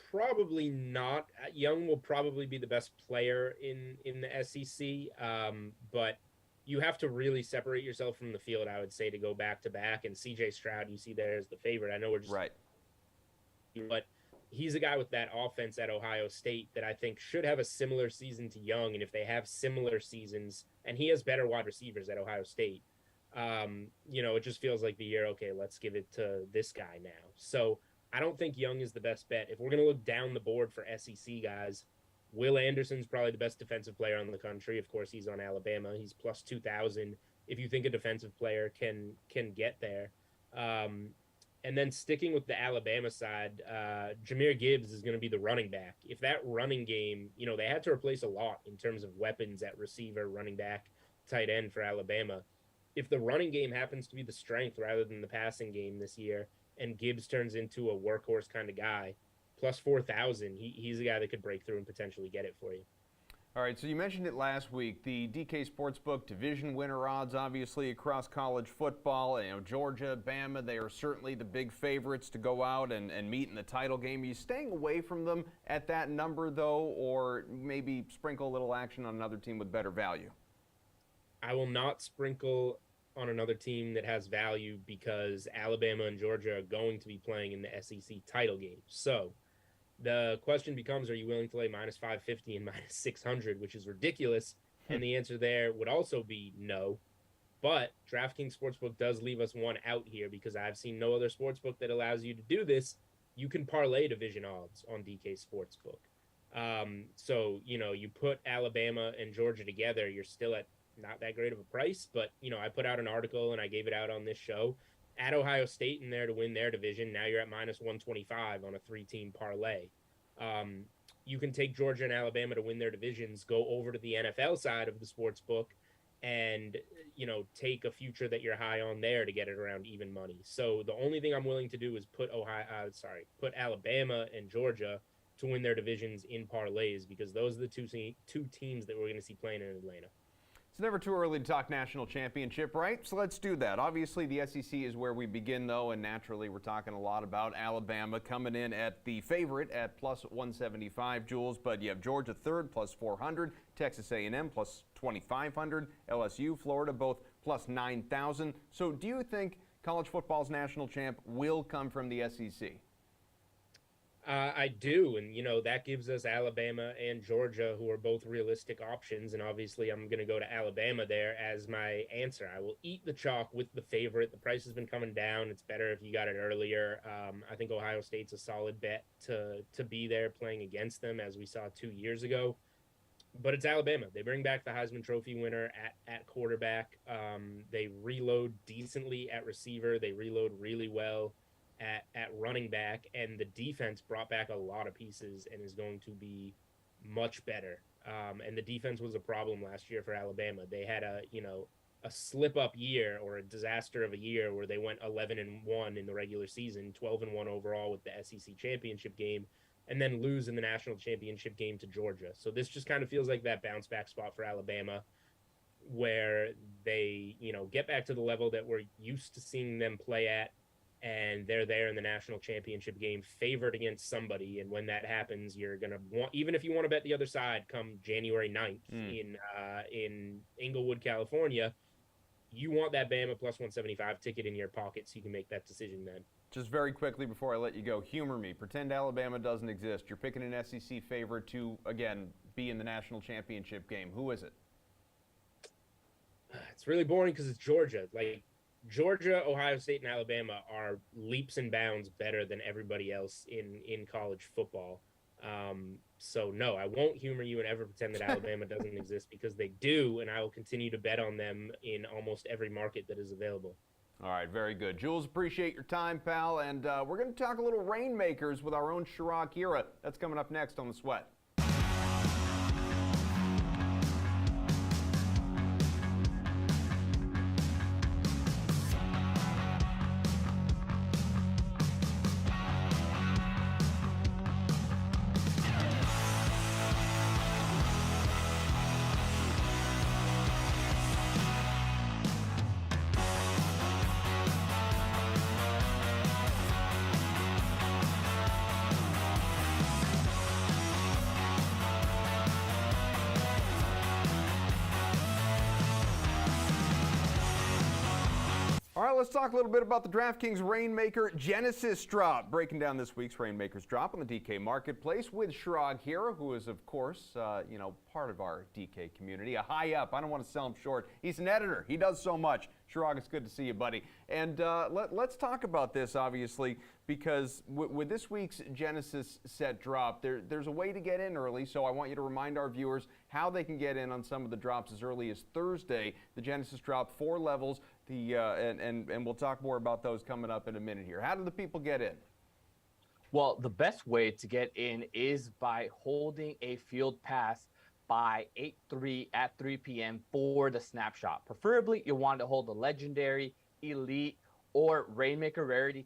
Probably not. Young will probably be the best player in the SEC, but you have to really separate yourself from the field, I would say, to go back-to-back. And C.J. Stroud, you see there as the favorite. I know we're just right, but he's a guy with that offense at Ohio State that I think should have a similar season to Young. And if they have similar seasons, and he has better wide receivers at Ohio State, it just feels like the year, okay, let's give it to this guy now. So I don't think Young is the best bet. If we're going to look down the board for SEC guys, Will Anderson's probably the best defensive player in the country. Of course, he's on Alabama. He's plus 2,000 if you think a defensive player can get there. And then sticking with the Alabama side, Jahmyr Gibbs is going to be the running back. If that running game, they had to replace a lot in terms of weapons at receiver, running back, tight end for Alabama. If the running game happens to be the strength rather than the passing game this year, and Gibbs turns into a workhorse kind of guy, plus 4,000, he's a guy that could break through and potentially get it for you. All right, so you mentioned it last week, the DK Sportsbook division winner odds, obviously, across college football. Georgia, Bama, they are certainly the big favorites to go out and meet in the title game. Are you staying away from them at that number, though, or maybe sprinkle a little action on another team with better value? I will not sprinkle on another team that has value because Alabama and Georgia are going to be playing in the SEC title game. So the question becomes, are you willing to lay minus 550 and minus 600, which is ridiculous? And the answer there would also be no. But DraftKings Sportsbook does leave us one out here because I've seen no other sportsbook that allows you to do this. You can parlay division odds on DK Sportsbook. So, you put Alabama and Georgia together, you're still at not that great of a price. But, I put out an article and I gave it out on this show. At Ohio State in there to win their division, now you're at minus 125 on a 3-team parlay. You can take Georgia and Alabama to win their divisions, go over to the NFL side of the sports book, and take a future that you're high on there to get it around even money. So the only thing I'm willing to do is put Alabama and Georgia to win their divisions in parlays, because those are the two teams that we're going to see playing in Atlanta. It's never too early to talk national championship, right? So let's do that. Obviously, the SEC is where we begin, though, and naturally we're talking a lot about Alabama coming in at the favorite at plus 175, Jules. But you have Georgia third, plus 400, Texas A&M plus 2,500, LSU, Florida, both plus 9,000. So do you think college football's national champ will come from the SEC? I do, and that gives us Alabama and Georgia, who are both realistic options, and obviously I'm going to go to Alabama there as my answer. I will eat the chalk with the favorite. The price has been coming down. It's better if you got it earlier. I think Ohio State's a solid bet to be there playing against them, as we saw 2 years ago. But it's Alabama. They bring back the Heisman Trophy winner at quarterback. They reload decently at receiver. They reload really well at running back, and the defense brought back a lot of pieces and is going to be much better. And the defense was a problem last year for Alabama. They had a slip up year, or a disaster of a year, where they went 11-1 in the regular season, 12-1 overall with the SEC championship game, and then lose in the national championship game to Georgia. So this just kind of feels like that bounce back spot for Alabama, where they, get back to the level that we're used to seeing them play at, and they're there in the national championship game, favored against somebody. And when that happens, you're going to want, even if you want to bet the other side come January 9th in Inglewood, California, you want that Bama plus 175 ticket in your pocket so you can make that decision then. Just very quickly before I let you go, humor me. Pretend Alabama doesn't exist. You're picking an SEC favorite to, again, be in the national championship game. Who is it? It's really boring because it's Georgia. Georgia, Ohio State, and Alabama are leaps and bounds better than everybody else in college football. So, no, I won't humor you and ever pretend that Alabama doesn't exist, because they do, and I will continue to bet on them in almost every market that is available. All right, very good. Jules, appreciate your time, pal. And we're going to talk a little rainmakers with our own Chirag Hira. That's coming up next on The Sweat. All right, let's talk a little bit about the DraftKings Rainmaker Genesis drop. Breaking down this week's Rainmakers drop on the DK Marketplace with Chirag Hira, who is, of course, part of our DK community. A high up. I don't want to sell him short. He's an editor. He does so much. Chirag, it's good to see you, buddy. And let's talk about this, obviously, because with this week's Genesis set drop, there's a way to get in early, so I want you to remind our viewers how they can get in on some of the drops as early as Thursday. The Genesis drop, 4 levels, and we'll talk more about those coming up in a minute here. How do the people get in? Well, the best way to get in is by holding a field pass by 8-3 at 3 p.m. for the snapshot. Preferably, you want to hold the legendary, elite, or Rainmaker rarity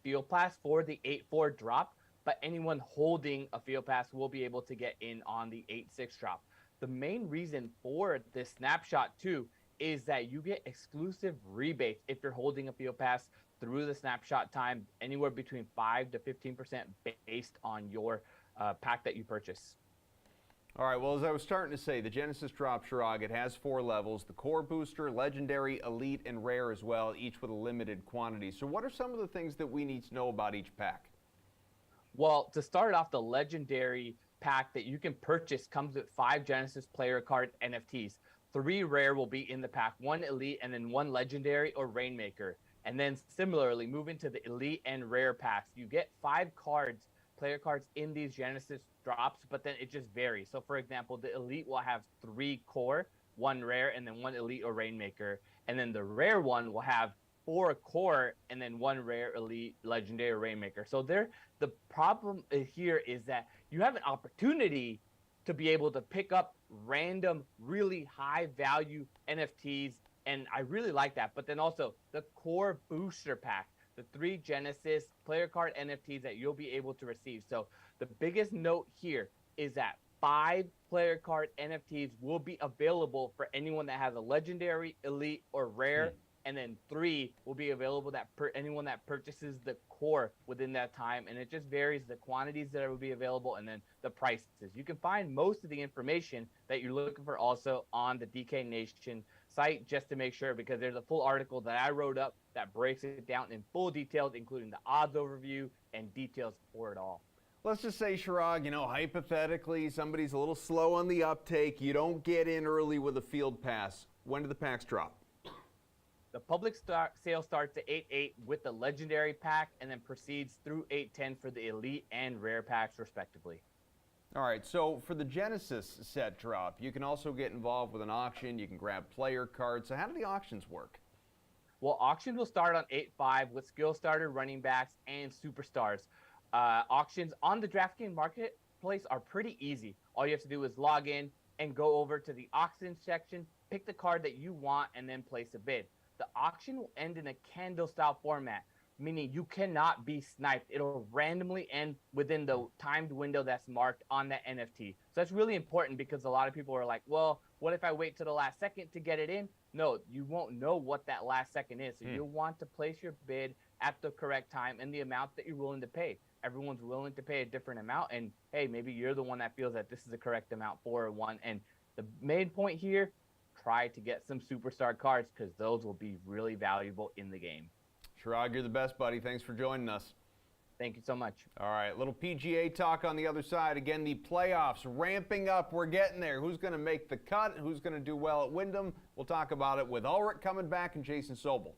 field pass for the 8-4 drop, but anyone holding a field pass will be able to get in on the 8-6 drop. The main reason for this snapshot, too, is that you get exclusive rebates if you're holding a field pass through the snapshot time, anywhere between 5 to 15% based on your pack that you purchase. All right, well, as I was starting to say, the Genesis drop, Chirag, it has 4 levels, the core booster, legendary, elite, and rare as well, each with a limited quantity. So what are some of the things that we need to know about each pack? Well, to start off, the legendary pack that you can purchase comes with 5 Genesis player card NFTs. 3 rare will be in the pack, 1 elite, and then 1 legendary or Rainmaker. And then similarly, moving to the elite and rare packs, you get 5 cards, player cards in these Genesis drops, but then it just varies. So for example, the elite will have 3 core, 1 rare, and then 1 elite or Rainmaker. And then the rare one will have 4 core and then 1 rare, elite, legendary, or Rainmaker. So the problem here is that you have an opportunity to be able to pick up random, really high value NFTs. And I really like that. But then also the core booster pack. the 3 Genesis player card NFTs that you'll be able to receive. So the biggest note here is that 5 player card NFTs will be available for anyone that has a legendary, elite, or rare. And then 3 will be available that anyone that purchases the core within that time. And it just varies the quantities that will be available and then the prices. You can find most of the information that you're looking for also on the DK Nation site, just to make sure, because there's a full article that I wrote up that breaks it down in full details, including the odds overview and details for it all. Let's just say, Chirag, hypothetically, somebody's a little slow on the uptake. You don't get in early with a field pass. When do the packs drop? The public sale starts at 8/8 with the legendary pack and then proceeds through 8/10 for the elite and rare packs, respectively. All right, so for the Genesis set drop, you can also get involved with an auction. You can grab player cards. So how do the auctions work? Well, auctions will start on 8/5 with skill starter, running backs, and superstars. Auctions on the DraftKings marketplace are pretty easy. All you have to do is log in and go over to the auction section, pick the card that you want, and then place a bid. The auction will end in a candle-style format, meaning you cannot be sniped. It'll randomly end within the timed window that's marked on that NFT. So that's really important because a lot of people are like, well, what if I wait till the last second to get it in? No, you won't know what that last second is. So you'll want to place your bid at the correct time and the amount that you're willing to pay. Everyone's willing to pay a different amount. And, hey, maybe you're the one that feels that this is the correct amount for one. And the main point here, try to get some superstar cards because those will be really valuable in the game. Chirag, you're the best, buddy. Thanks for joining us. Thank you so much. All right, little PGA talk on the other side. Again, the playoffs ramping up. We're getting there. Who's going to make the cut? Who's going to do well at Wyndham? We'll talk about it with Ulrich coming back and Jason Sobel.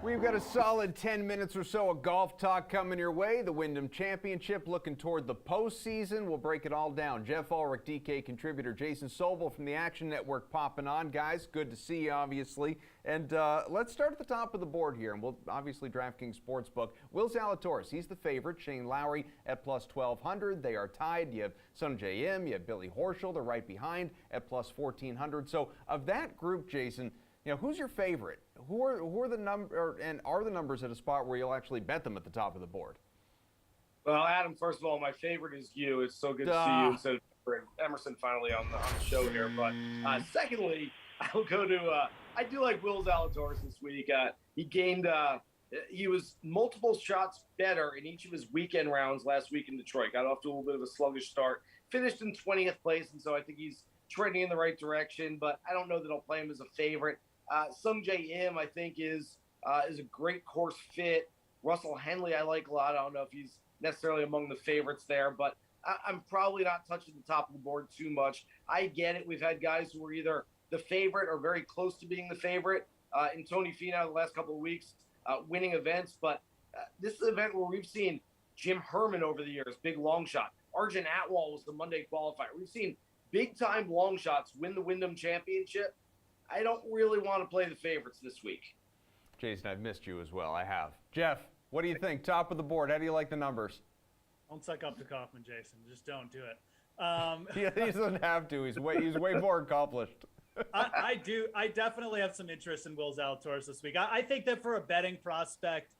We've got a solid 10 minutes or so of golf talk coming your way. The Wyndham Championship looking toward the postseason. We'll break it all down. Jeff Ulrich, DK contributor, Jason Sobel from the Action Network popping on. Guys, good to see you, obviously. And let's start at the top of the board here. And we'll obviously DraftKings Sportsbook. Will Zalatoris, he's the favorite. Shane Lowry at plus 1,200. They are tied. You have Sungjae Im, you have Billy Horschel. They're right behind at plus 1,400. So of that group, Jason, who's your favorite? Who are the numbers at a spot where you'll actually bet them at the top of the board? Well, Adam, first of all, my favorite is you. It's so good to see you instead of Emerson finally on the show here. But secondly, I'll go to I do like Will Zalatoris this week. He was multiple shots better in each of his weekend rounds last week in Detroit. Got off to a little bit of a sluggish start. Finished in 20th place, and so I think he's trending in the right direction. But I don't know that I'll play him as a favorite. Sungjae Im, I think, is a great course fit. Russell Henley, I like a lot. I don't know if he's necessarily among the favorites there, but I'm probably not touching the top of the board too much. I get it. We've had guys who were either the favorite or very close to being the favorite in Tony Finau the last couple of weeks, winning events. But this is an event where we've seen Jim Herman over the years, big long shot. Arjun Atwal was the Monday qualifier. We've seen big-time long shots win the Wyndham Championship. I don't really want to play the favorites this week. Jason, I've missed you as well. I have. Jeff, what do you think? Top of the board. How do you like the numbers? Don't suck up to Kaufman, Jason. Just don't do it. Yeah, he doesn't have to. He's way more accomplished. I do. I definitely have some interest in Will Zalatoris this week. I think that for a betting prospect,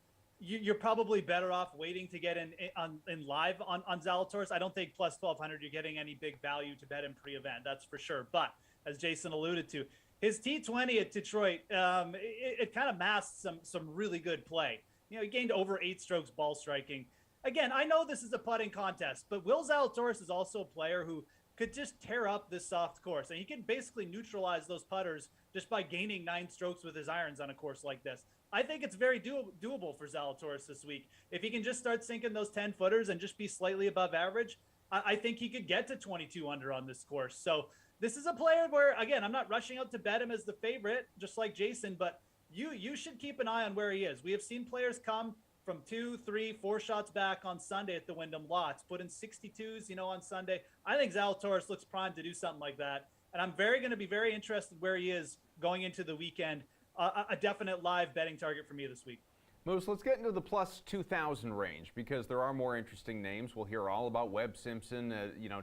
you're probably better off waiting to get in live on Zalatoris. I don't think plus 1,200 you're getting any big value to bet in pre-event. That's for sure. But as Jason alluded to, his T20 at Detroit, it kind of masks some really good play. You know, he gained over 8 strokes ball striking. Again, I know this is a putting contest, but Will Zalatoris is also a player who could just tear up this soft course. And he can basically neutralize those putters just by gaining 9 strokes with his irons on a course like this. I think it's very doable for Zalatoris this week. If he can just start sinking those 10-footers and just be slightly above average, I think he could get to 22 under on this course. So this is a player where, again, I'm not rushing out to bet him as the favorite, just like Jason, but you should keep an eye on where he is. We have seen players come from 2, 3, 4 shots back on Sunday at the Wyndham Lots, put in 62s, on Sunday. I think Zalatoris looks primed to do something like that. And I'm going to be very interested where he is going into the weekend. A definite live betting target for me this week. Moose, let's get into the plus 2,000 range because there are more interesting names. We'll hear all about Webb Simpson,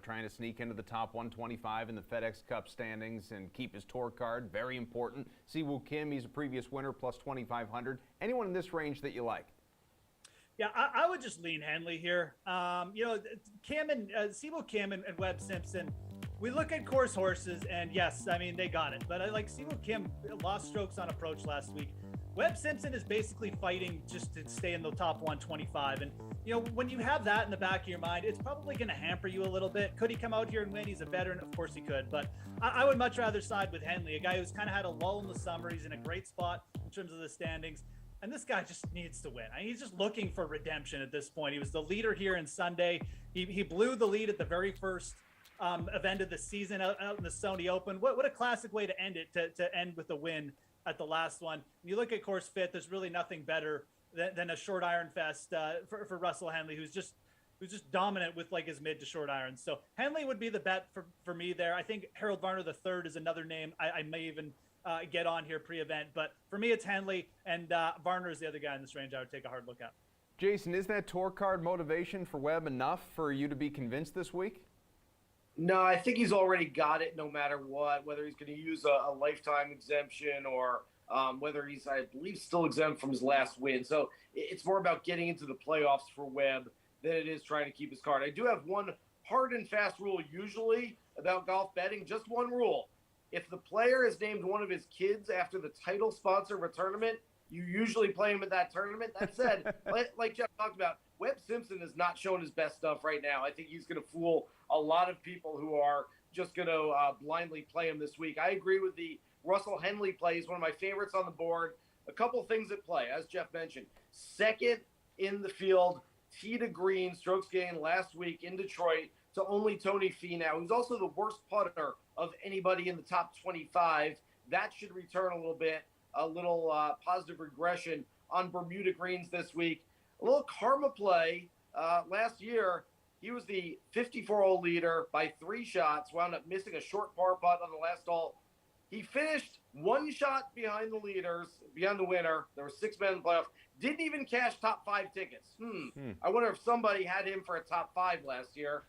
trying to sneak into the top 125 in the FedEx Cup standings and keep his tour card. Very important. Siwoo Kim, he's a previous winner, plus 2,500. Anyone in this range that you like? Yeah, I would just lean Henley here. Kim and Siwoo Kim and Webb Simpson. We look at course horses, and yes, I mean, they got it. But I like Siwoo Kim lost strokes on approach last week. Webb Simpson is basically fighting just to stay in the top 125. And, when you have that in the back of your mind, it's probably going to hamper you a little bit. Could he come out here and win? He's a veteran. Of course he could. But I would much rather side with Henley, a guy who's kind of had a lull in the summer. He's in a great spot in terms of the standings. And this guy just needs to win. He's just looking for redemption at this point. He was the leader here in Sunday. He blew the lead at the very first event of the season out in the Sony Open. What a classic way to end it, to end with a win at the last one. When you look at course fit, there's really nothing better than a short iron fest for Russell Henley, who's just dominant with like his mid to short irons. So Henley would be the bet for me there. I think Harold Varner III is another name I may even get on here pre-event, but for me it's Henley, and Varner is the other guy in this range I would take a hard look at. Jason, is that tour card motivation for Webb enough for you to be convinced this week? No, I think he's already got it no matter what, whether he's going to use a lifetime exemption or whether he's, I believe, still exempt from his last win. So it's more about getting into the playoffs for Webb than it is trying to keep his card. I do have one hard and fast rule usually about golf betting, just one rule. If the player has named one of his kids after the title sponsor of a tournament, you usually play him at that tournament. That said, like Jeff talked about, Webb Simpson has not shown his best stuff right now. I think he's going to fool a lot of people who are just going to blindly play him this week. I agree with the Russell Henley play. He's one of my favorites on the board. A couple things at play, as Jeff mentioned. Second in the field, tee to green, strokes gained last week in Detroit to only Tony Finau, who's also the worst putter of anybody in the top 25. That should return a little positive regression on Bermuda greens this week. A little karma play. Last year, he was the 54-hole leader by 3 shots, wound up missing a short par putt on the last hole. He finished 1 shot behind the winner. There were 6 men in the playoffs. Didn't even cash top 5 tickets. I wonder if somebody had him for a top 5 last year.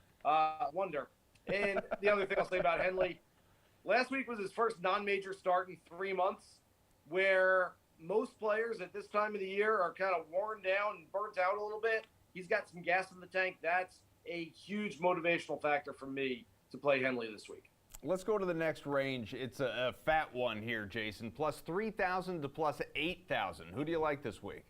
Wonder. And the other thing I'll say about Henley, last week was his first non-major start in 3 months, where most players at this time of the year are kind of worn down and burnt out a little bit. He's got some gas in the tank. That's a huge motivational factor for me to play Henley this week. Let's go to the next range. It's a fat one here, Jason. Plus 3,000 to plus 8,000. Who do you like this week?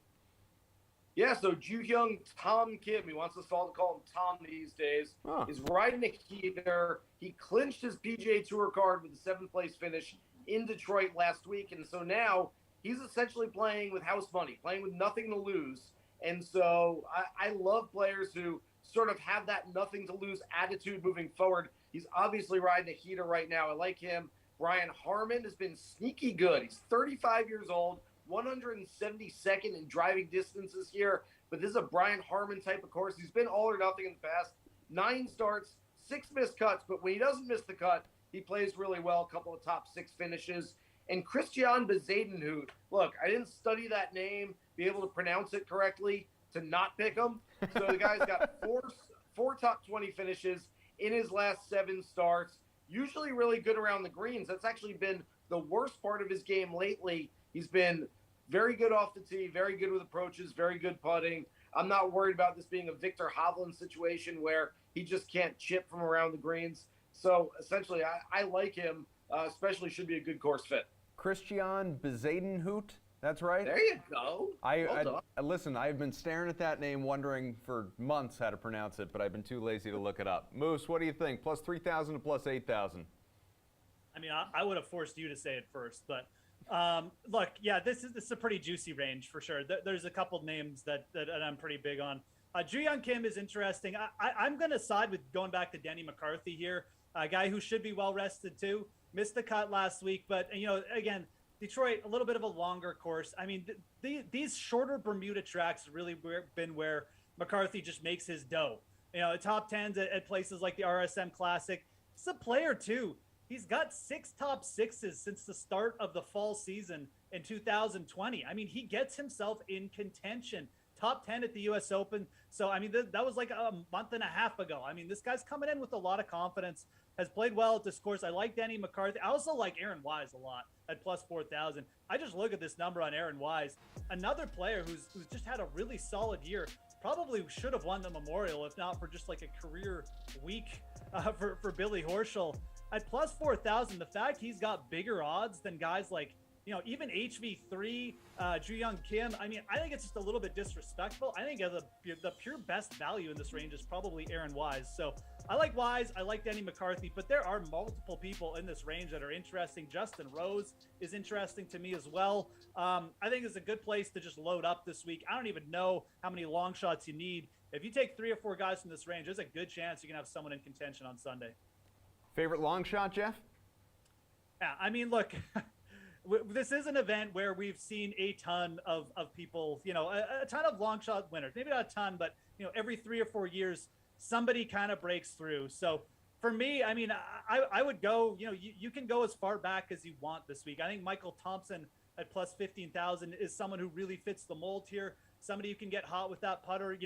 Yeah, so Joo-Hyung Tom Kim, he wants us all to call him Tom these days, is riding a heater. He clinched his PGA Tour card with a 7th place finish in Detroit last week, and so now he's essentially playing with house money, playing with nothing to lose. And so I love players who sort of have that nothing to lose attitude moving forward. He's obviously riding a heater right now. I like him. Brian Harman has been sneaky good. He's 35 years old, 172nd in driving distances here. But this is a Brian Harman type of course. He's been all or nothing in the past. 9 starts, 6 missed cuts. But when he doesn't miss the cut, he plays really well. A couple of top 6 finishes. And Christian Bezaden, who, look, I didn't study that name, be able to pronounce it correctly to not pick him. So the guy's got four top 20 finishes in his last 7 starts. Usually really good around the greens. That's actually been the worst part of his game lately. He's been very good off the tee, very good with approaches, very good putting. I'm not worried about this being a Victor Hovland situation where he just can't chip from around the greens. So essentially, I like him, especially should be a good course fit. Christian Bezadenhout, that's right? There you go. Listen, I've been staring at that name wondering for months how to pronounce it, but I've been too lazy to look it up. Moose, what do you think? Plus 3,000 to plus 8,000. I mean, I would have forced you to say it first, but look, yeah, this is a pretty juicy range for sure. There's a couple names that I'm pretty big on. Julian Kim is interesting. I'm going to side with going back to Denny McCarthy here, a guy who should be well rested too. Missed the cut last week, but again, Detroit, a little bit of a longer course. I mean, these shorter Bermuda tracks have really been where McCarthy just makes his dough. Top tens at places like the RSM Classic. He's a player too. He's got 6 top 6s since the start of the fall season in 2020. I mean, he gets himself in contention. Top 10 at the U.S. Open. So, I mean, that was like a month and a half ago. I mean, this guy's coming in with a lot of confidence, has played well at this course. I like Denny McCarthy. I also like Aaron Wise a lot at plus 4,000. I just look at this number on Aaron Wise. Another player who's just had a really solid year. Probably should have won the Memorial, if not for just like a career week for Billy Horschel. At plus 4,000, the fact he's got bigger odds than guys like, even HV3, Julian Kim. I mean, I think it's just a little bit disrespectful. I think the pure best value in this range is probably Aaron Wise. So I like Wise. I like Denny McCarthy, but there are multiple people in this range that are interesting. Justin Rose is interesting to me as well. I think it's a good place to just load up this week. I don't even know how many long shots you need. If you take 3 or 4 guys from this range, there's a good chance you can have someone in contention on Sunday. Favorite long shot, Jeff? Yeah, I mean, look, this is an event where we've seen a ton of people, a ton of long shot winners. Maybe not a ton, but, every 3 or 4 years, somebody kind of breaks through. So for me, I mean, I would go, you can go as far back as you want this week. I think Michael Thompson at plus 15,000 is someone who really fits the mold here. Somebody who can get hot with that putter.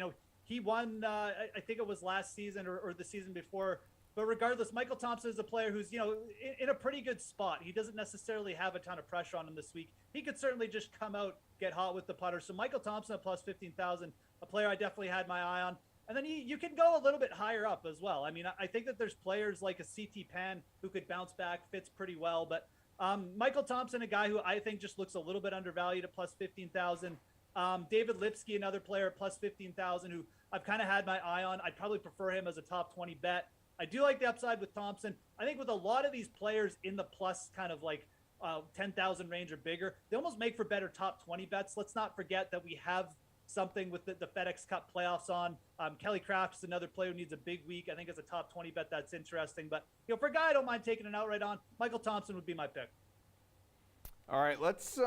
He won, I think it was last season or the season before. But regardless, Michael Thompson is a player who's, in a pretty good spot. He doesn't necessarily have a ton of pressure on him this week. He could certainly just come out, get hot with the putter. So Michael Thompson at plus 15,000, a player I definitely had my eye on. And then you can go a little bit higher up as well. I mean, I think that there's players like a CT Pan who could bounce back, fits pretty well. But Michael Thompson, a guy who I think just looks a little bit undervalued at plus 15,000. David Lipsky, another player at plus 15,000 who I've kind of had my eye on. I'd probably prefer him as a top 20 bet. I do like the upside with Thompson. I think with a lot of these players in the plus kind of like 10,000 range or bigger, they almost make for better top 20 bets. Let's not forget that we have something with the FedEx Cup playoffs on. Kelly Craft is another player who needs a big week. I think as a top 20 bet, that's interesting. But for a guy I don't mind taking an outright on, Michael Thompson would be my pick. All right, let's,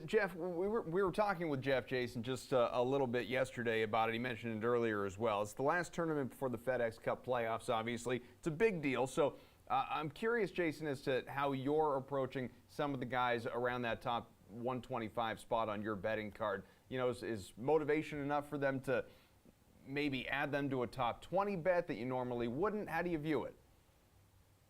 Jeff, we were talking with Jeff Jason just a little bit yesterday about it. He mentioned it earlier as well. It's the last tournament before the FedEx Cup playoffs, obviously. It's a big deal. So I'm curious, Jason, as to how you're approaching some of the guys around that top 125 spot on your betting card. Is motivation enough for them to maybe add them to a top 20 bet that you normally wouldn't? How do you view it?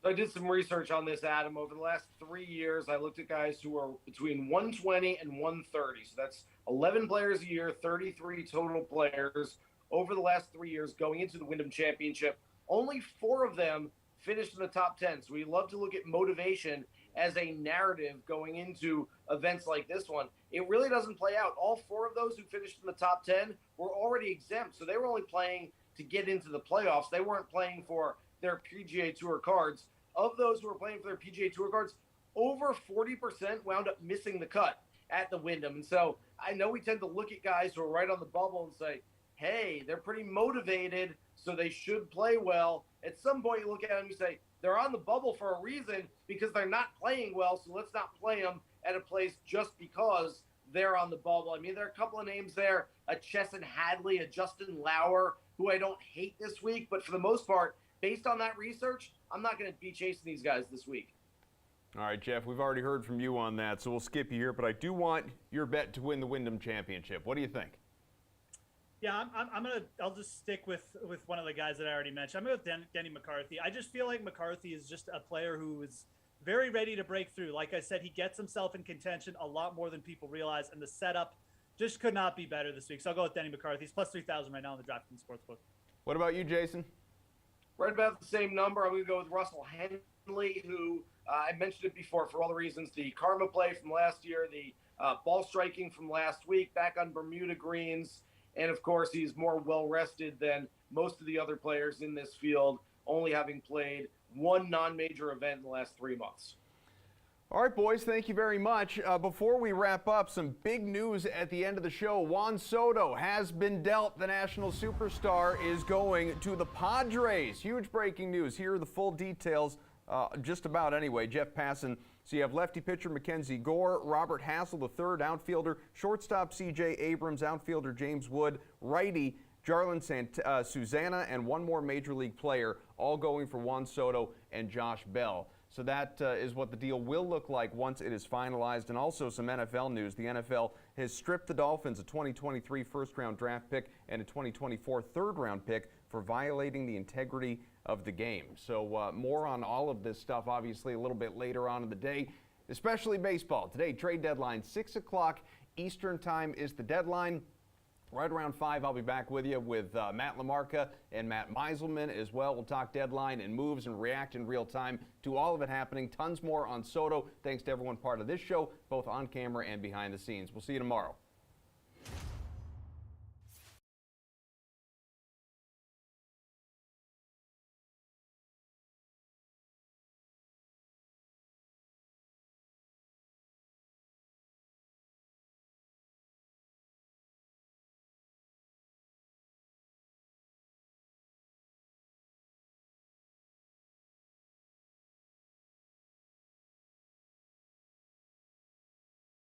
So I did some research on this, Adam. Over the last 3 years, I looked at guys who are between 120 and 130. So that's 11 players a year, 33 total players over the last 3 years going into the Wyndham Championship. Only 4 of them finished in the top 10. So we love to look at motivation as a narrative going into events like this one. It really doesn't play out. All 4 of those who finished in the top 10 were already exempt. So they were only playing to get into the playoffs. They weren't playing for their PGA Tour cards. Of those who were playing for their PGA Tour cards, over 40% wound up missing the cut at the Wyndham. And so I know we tend to look at guys who are right on the bubble and say, hey, they're pretty motivated, so they should play well. At some point, you look at them and you say, they're on the bubble for a reason because they're not playing well, so let's not play them at a place just because they're on the bubble. I mean, there are a couple of names there, a Chesson Hadley, a Justin Lauer, who I don't hate this week, but for the most part, based on that research, I'm not going to be chasing these guys this week. All right, Jeff, we've already heard from you on that, so we'll skip you here, but I do want your bet to win the Wyndham Championship. What do you think? Yeah, I'll just stick with one of the guys that I already mentioned. I'm going to go with Denny McCarthy. I just feel like McCarthy is just a player who is very ready to break through. Like I said, he gets himself in contention a lot more than people realize, and the setup just could not be better this week. So I'll go with Denny McCarthy. He's plus 3,000 right now in the DraftKings Sportsbook. What about you, Jason? Right about the same number. I'm going to go with Russell Henley, who I mentioned it before for all the reasons. The karma play from last year, the ball striking from last week, back on Bermuda greens. And, of course, he's more well-rested than most of the other players in this field, only having played one non-major event in the last 3 months. All right, boys, thank you very much. Before we wrap up, some big news at the end of the show. Juan Soto has been dealt. The national superstar is going to the Padres. Huge breaking news. Here are the full details, just about anyway. Jeff Passan. So you have lefty pitcher Mackenzie Gore, Robert Hassel, the third outfielder, shortstop C.J. Abrams, outfielder James Wood, righty Jarlin Susana, and one more major league player, all going for Juan Soto and Josh Bell. So that is what the deal will look like once it is finalized. And also some NFL news. The NFL has stripped the Dolphins a 2023 first-round draft pick and a 2024 third-round pick for violating the integrity of the game. So more on all of this stuff, obviously, a little bit later on in the day, especially baseball. Today, trade deadline, 6 o'clock Eastern time is the deadline. Right around 5, I'll be back with you with Matt LaMarca and Matt Meiselman as well. We'll talk deadline and moves and react in real time to all of it happening. Tons more on Soto. Thanks to everyone part of this show, both on camera and behind the scenes. We'll see you tomorrow.